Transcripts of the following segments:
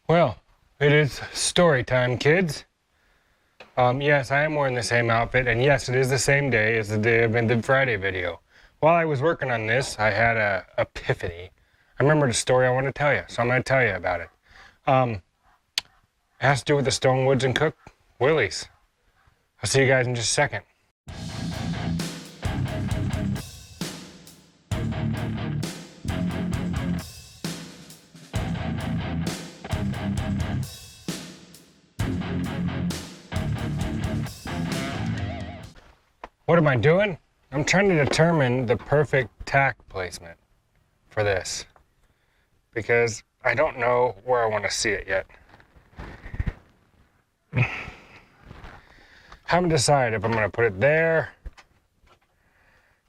Well, it is story time, kids. Yes, I am wearing the same outfit, and yes, it is the same day as the day of the Friday video. While I was working on this, I had a epiphany. I remembered a story I want to tell you, so I'm going to tell you about it. It has to do with the Stonewoods and Cook Willys. I'll see you guys in just a second. What am I doing? I'm trying to determine the perfect tack placement for this because I don't know where I want to see it yet. Haven't decided if I'm going to put it there,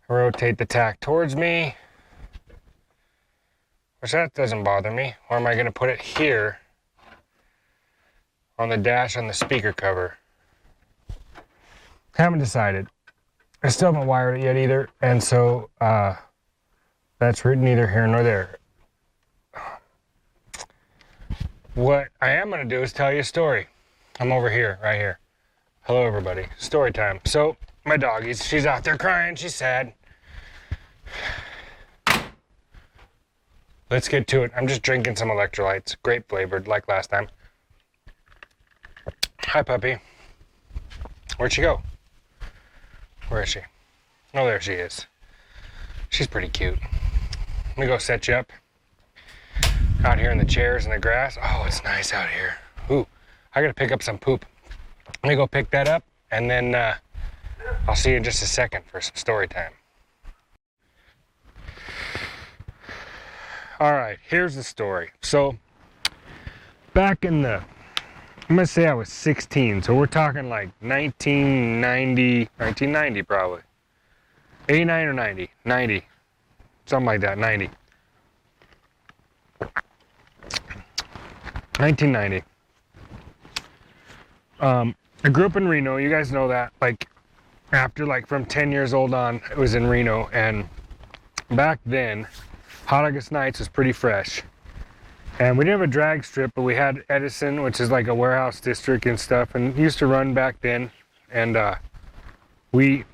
rotate the tack towards me, which that doesn't bother me, or am I going to put it here on the dash on the speaker cover? Haven't decided. I still haven't wired it yet either, and so that's neither here nor there. What I am going to do is tell you a story. I'm over here, right here. Hello, everybody. Story time. So, my doggies, she's out there crying. She's sad. Let's get to it. I'm just drinking some electrolytes. Grape flavored, like last time. Hi, puppy. Where'd she go? Where is she? Oh, there she is. She's pretty cute. Let me go set you up. Out here in the chairs and the grass. Oh, it's nice out here. Ooh, I gotta pick up some poop. Let me go pick that up, and then I'll see you in just a second for some story time. All right, here's the story. So, back in the, I'm gonna say I was 16, so we're talking like 1990 probably. 89 or 90, 90, something like that, 90. 1990. I grew up in Reno, you guys know that, like, after, like, from 10 years old on, it was in Reno, and back then, Hot August Nights was pretty fresh. And we didn't have a drag strip, but we had Edison, which is like a warehouse district and stuff, and it used to run back then. And let me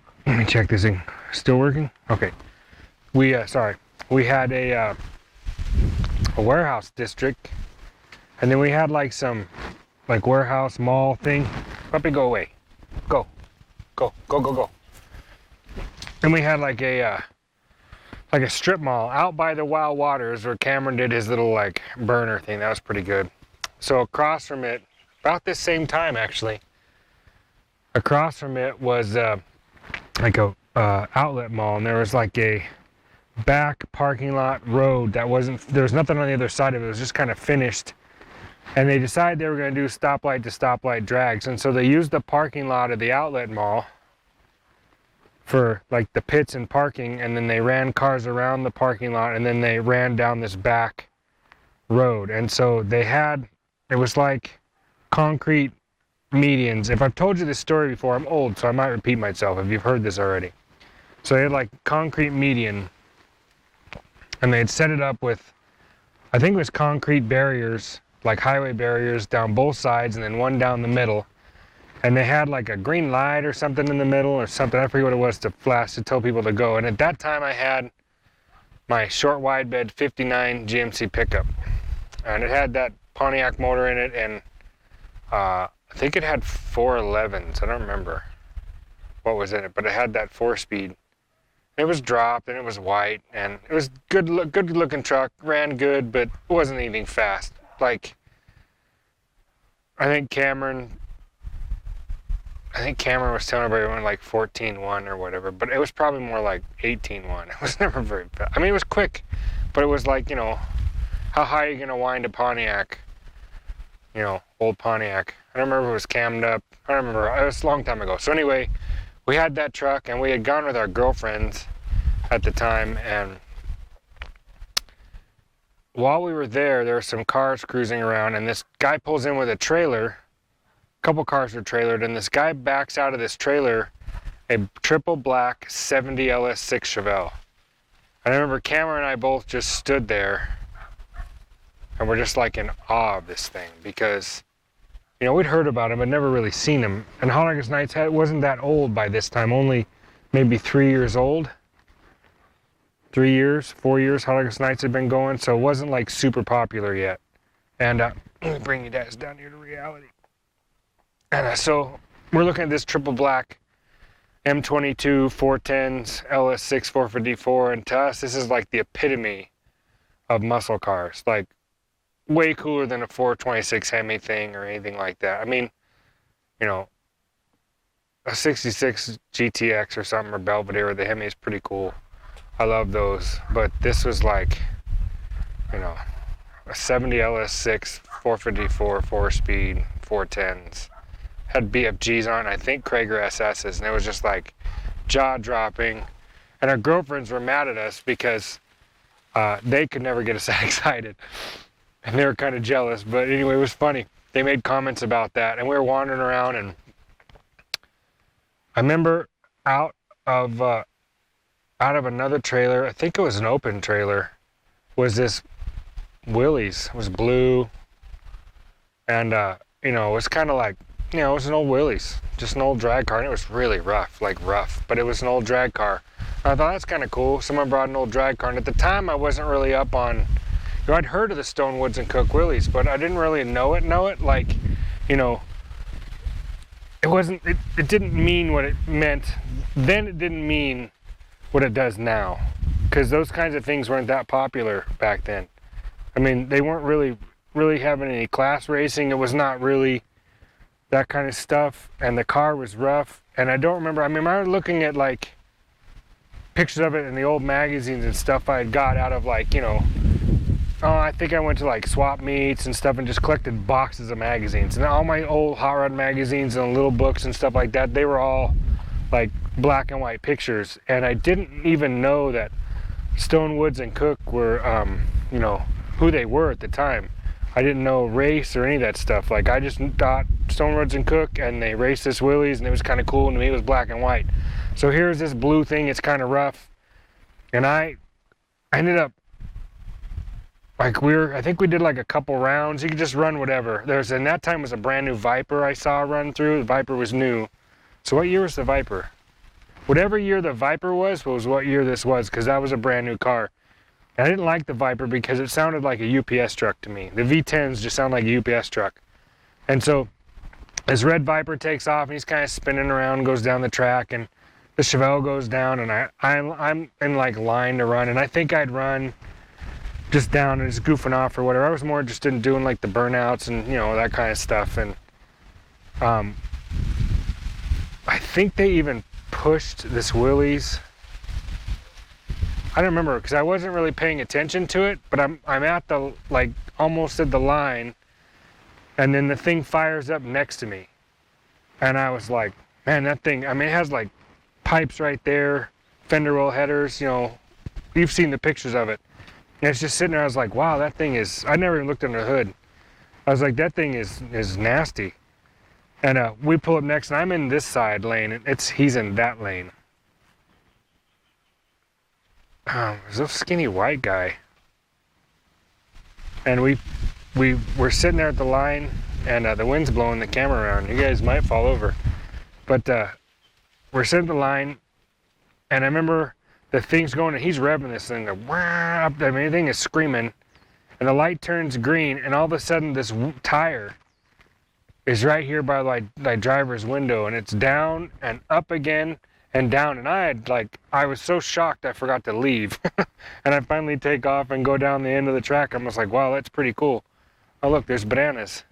check this thing. Still working? Okay. We had a warehouse district, and then we had like some like warehouse mall thing. Puppy, go away. Go. Go, go, go, go. And we had like a strip mall out by the Wild Waters where Cameron did his little like burner thing. That was pretty good. So across from it, about this same time actually, across from it was like a outlet mall, and there was like a back parking lot road that there was nothing on the other side of it. It was just kind of finished. And they decided they were going to do stoplight to stoplight drags, and so they used the parking lot of the outlet mall for like the pits and parking, and then they ran cars around the parking lot, and then they ran down this back road. And so it was like concrete medians. If I've told you this story before, I'm old, so I might repeat myself if you've heard this already. So they had like concrete median, and they had set it up with, I think it was concrete barriers, like highway barriers down both sides, and then one down the middle. And they had like a green light or something in the middle or something. I forget what it was to flash to tell people to go. And at that time I had my short wide bed 59 GMC pickup. And it had that Pontiac motor in it, and I think it had 411s. I don't remember what was in it, but it had that 4-speed. It was dropped and it was white, and it was good looking truck, ran good, but it wasn't anything fast. Like, I think Cameron was telling everybody it went like 14.1 or whatever, but it was probably more like 18.1. It was never very fast. I mean, it was quick, but it was like, you know, how high are you going to wind a Pontiac? You know, old Pontiac. I don't remember if it was cammed up. I don't remember. It was a long time ago. So anyway, we had that truck, and we had gone with our girlfriends at the time, and while we were there were some cars cruising around, and this guy pulls in with a trailer. Couple cars were trailered, and this guy backs out of this trailer a triple black 70 LS6 Chevelle. And I remember Cameron and I both just stood there And we're just like in awe of this thing because, you know, we'd heard about him but never really seen him. And Hot August Nights wasn't that old by this time, only maybe 3 years old. 3 years, 4 years Hot August Nights had been going, so it wasn't like super popular yet. And let me bring you guys down here to reality. And so we're looking at this triple black M22 410s LS6 454, and to us this is like the epitome of muscle cars. Like way cooler than a 426 Hemi thing or anything like that. I mean, you know, a 66 GTX or something, or Belvedere, or the Hemi is pretty cool. I love those, but this was like, you know, a 70 LS6 454 4-speed 410s. Had BFGs on, I think Krager SS's, and it was just like jaw-dropping. And our girlfriends were mad at us because they could never get us that excited. And they were kind of jealous, but anyway, it was funny. They made comments about that, and we were wandering around, and I remember out of another trailer, I think it was an open trailer, was this Willys. It was blue, and you know, it was kind of like, you know, it was an old Willys, just an old drag car, and it was really rough, like rough, but it was an old drag car. And I thought, that's kind of cool. Someone brought an old drag car, and at the time I wasn't really up on, you know, I'd heard of the Stone Woods and Cook Willys, but I didn't really know it, like, you know, it didn't mean what it meant. Then it didn't mean what it does now, because those kinds of things weren't that popular back then. I mean, they weren't really having any class racing. It was not really that kind of stuff, and the car was rough. And I don't remember, I mean, I was looking at like pictures of it in the old magazines and stuff I had got out of, like, you know, I think I went to like swap meets and stuff and just collected boxes of magazines. And all my old hot rod magazines and little books and stuff like that, they were all like black and white pictures. And I didn't even know that Stone Woods and Cook were, you know, who they were at the time. I didn't know race or any of that stuff. Like, I just thought Stone Woods and Cook, and they raced this Willys, and it was kind of cool, and to me it was black and white. So here's this blue thing, it's kind of rough. And I ended up, like, I think we did like a couple rounds. You could just run whatever. And that time was a brand new Viper I saw run through. The Viper was new. So what year was the Viper? Whatever year the Viper was what year this was, because that was a brand new car. And I didn't like the Viper because it sounded like a UPS truck to me. The V10s just sound like a UPS truck. And so this red Viper takes off, and he's kind of spinning around, goes down the track, and the Chevelle goes down, and I'm in like line to run, and I think I'd run just down and just goofing off or whatever. I was more interested in doing like the burnouts and, you know, that kind of stuff. And I think they even pushed this Willys. I don't remember because I wasn't really paying attention to it, but I'm at the, like, almost at the line, and then the thing fires up next to me, and I was like, man, that thing, I mean, it has like pipes right there, fender roll headers, you know, you've seen the pictures of it. And it's just sitting there. I was like, wow, that thing is, I never even looked under the hood. I was like, that thing is nasty. And we pull up next, and I'm in this side lane, and he's in that lane. There's a skinny white guy. And we're sitting there at the line, and the wind's blowing the camera around. You guys might fall over. But we're sitting at the line, and I remember the thing's going, and he's revving this thing. Up, I mean, everything is screaming, and the light turns green, and all of a sudden this tire is right here by my driver's window, and it's down and up again and down. And I was so shocked I forgot to leave. And I finally take off and go down the end of the track. I'm just like, wow, that's pretty cool. Oh, look, there's bananas.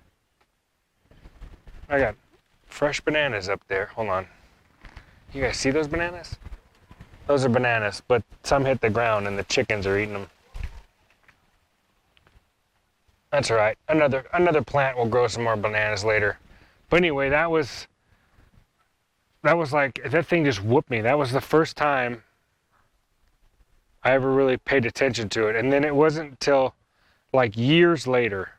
I got fresh bananas up there. Hold on. You guys see those bananas? Those are bananas, but some hit the ground and the chickens are eating them. That's all right. Another plant will grow some more bananas later. But anyway, that was like, that thing just whooped me. That was the first time I ever really paid attention to it. And then it wasn't until like years later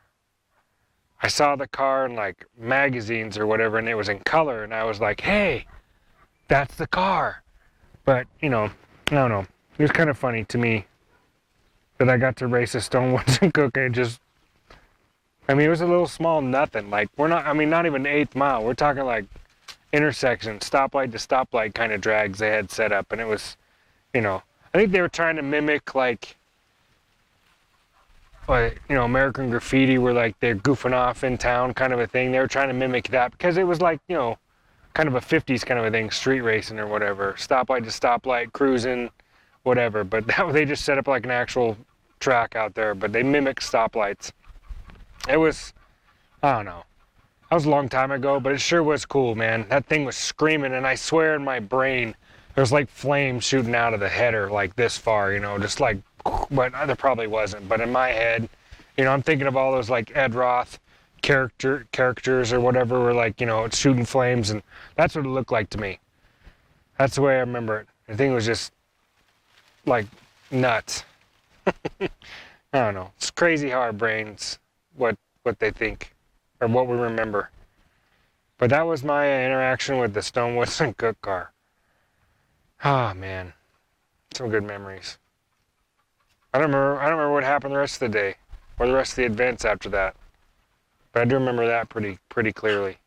I saw the car in like magazines or whatever, and it was in color, and I was like, hey, that's the car. But, you know, I don't know. It was kind of funny to me that I got to race a Stone Woods and Cook, and it just I mean, it was a little small nothing. Like, we're not, I mean, not even 8th mile. We're talking like intersection, stoplight to stoplight kind of drags they had set up. And it was, you know, I think they were trying to mimic like, American Graffiti, where like they're goofing off in town kind of a thing. They were trying to mimic that because it was like, kind of a 50s kind of a thing, street racing or whatever. Stoplight to stoplight, cruising, whatever. But they just set up like an actual track out there, but they mimicked stoplights. It was, I don't know. That was a long time ago, but it sure was cool, man. That thing was screaming, and I swear in my brain, there's like flames shooting out of the header like this far, just like, but there probably wasn't. But in my head, I'm thinking of all those like Ed Roth characters or whatever, were like, it's shooting flames, and that's what it looked like to me. That's the way I remember it. The thing was just like nuts. I don't know. It's crazy how our brains, what they think or what we remember. But that was my interaction with the Stone Woodson Cook car. Ah, man, some good memories. I don't remember what happened the rest of the day or the rest of the events after that, but I do remember that pretty clearly.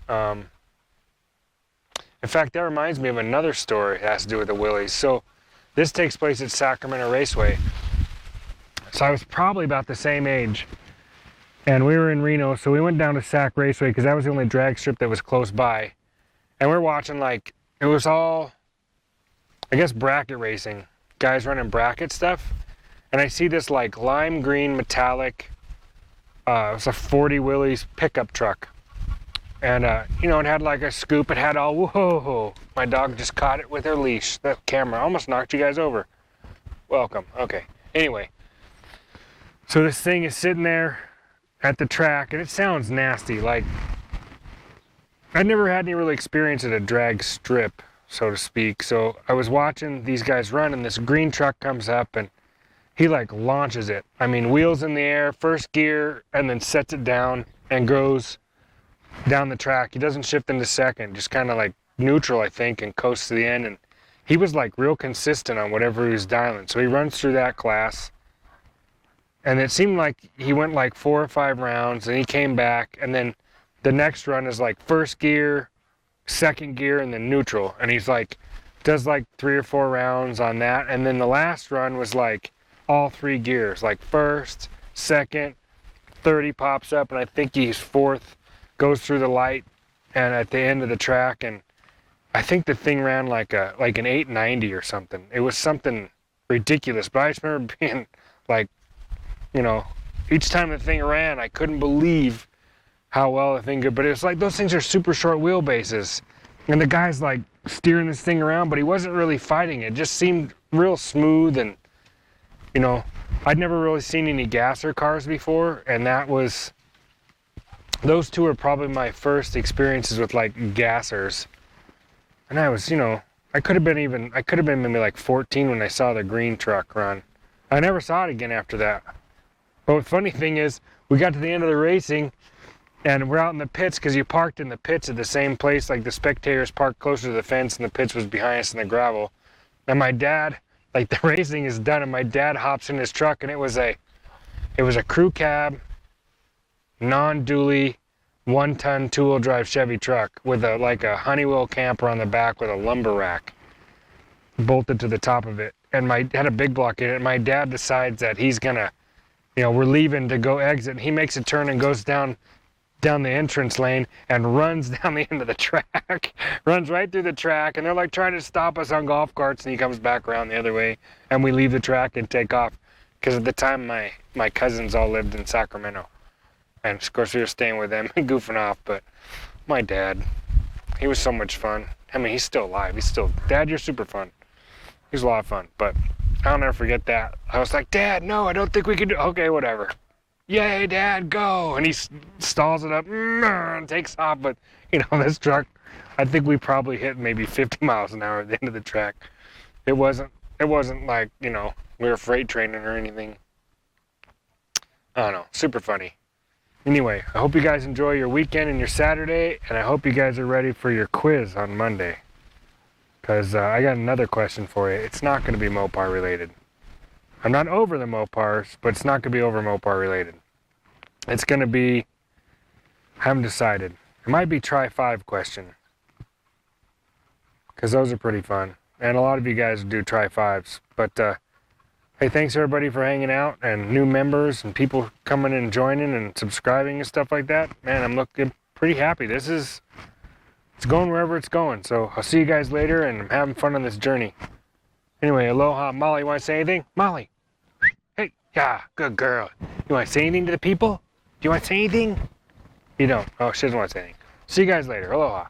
In fact, that reminds me of another story that has to do with the Willys. So this takes place at Sacramento Raceway. So I was probably about the same age, and we were in Reno, so we went down to Sac Raceway because that was the only drag strip that was close by. And we're watching, like, it was all, I guess, bracket racing. Guys running bracket stuff. And I see this, like, lime green metallic, it was a 40 Willys pickup truck. And, it had, like, a scoop. It had all, whoa. My dog just caught it with her leash. That camera almost knocked you guys over. Welcome. Okay. Anyway. So this thing is sitting there at the track, and it sounds nasty. Like, I never had any real experience at a drag strip, so to speak. So I was watching these guys run, and this green truck comes up, and he like launches it. I mean, wheels in the air, first gear, and then sets it down and goes down the track. He doesn't shift into second, just kind of like neutral, I think, and coasts to the end. And he was like real consistent on whatever he was dialing. So he runs through that class. And it seemed like he went like 4 or 5 rounds, and he came back, and then the next run is like first gear, second gear, and then neutral. And he's like, does like 3 or 4 rounds on that. And then the last run was like all 3 gears, like first, second, 30 pops up, and I think he's fourth, goes through the light, and at the end of the track, and I think the thing ran like an 890 or something. It was something ridiculous, but I just remember being like, each time the thing ran, I couldn't believe how well the thing could. But it's like those things are super short wheelbases, and the guy's like steering this thing around, but he wasn't really fighting. It just seemed real smooth, and I'd never really seen any gasser cars before, and those two are probably my first experiences with like gassers. And I was, I could have been maybe like 14 when I saw the green truck run. I never saw it again after that. But the funny thing is, we got to the end of the racing, and we're out in the pits, because you parked in the pits at the same place. Like the spectators parked closer to the fence, and the pits was behind us in the gravel. And my dad, like the racing is done, and my dad hops in his truck, and it was a crew cab, non-dually, 1-ton 2-wheel drive Chevy truck with a Honeywell camper on the back with a lumber rack bolted to the top of it. And had a big block in it. And my dad decides that he's gonna, we're leaving to go exit. And he makes a turn and goes down the entrance lane and runs down the end of the track, runs right through the track. And they're like trying to stop us on golf carts, and he comes back around the other way, and we leave the track and take off. Because at the time, my cousins all lived in Sacramento. And of course we were staying with them and goofing off, but my dad, he was so much fun. I mean, he's still alive. Dad, you're super fun. He's a lot of fun, but I'll never forget that. I was like, Dad, no, I don't think we can do, okay, whatever. Yay, Dad, go. And he stalls it up and takes off. But, this truck, I think we probably hit maybe 50 miles an hour at the end of the track. It wasn't like, we were freight training or anything. I don't know, super funny. Anyway, I hope you guys enjoy your weekend and your Saturday, and I hope you guys are ready for your quiz on Monday. Because I got another question for you. It's not going to be Mopar related. I'm not over the Mopars, but it's not going to be over Mopar related. It's going to be, I haven't decided. It might be try 5 question. Because those are pretty fun. And a lot of you guys do try 5s. But hey, thanks everybody for hanging out, and new members and people coming and joining and subscribing and stuff like that. Man, I'm looking pretty happy. It's going wherever it's going. So I'll see you guys later, and I'm having fun on this journey. Anyway, aloha. Molly, you want to say anything? Molly. Hey, yeah, good girl. You want to say anything to the people? Do you want to say anything? You don't. Oh, she doesn't want to say anything. See you guys later. Aloha.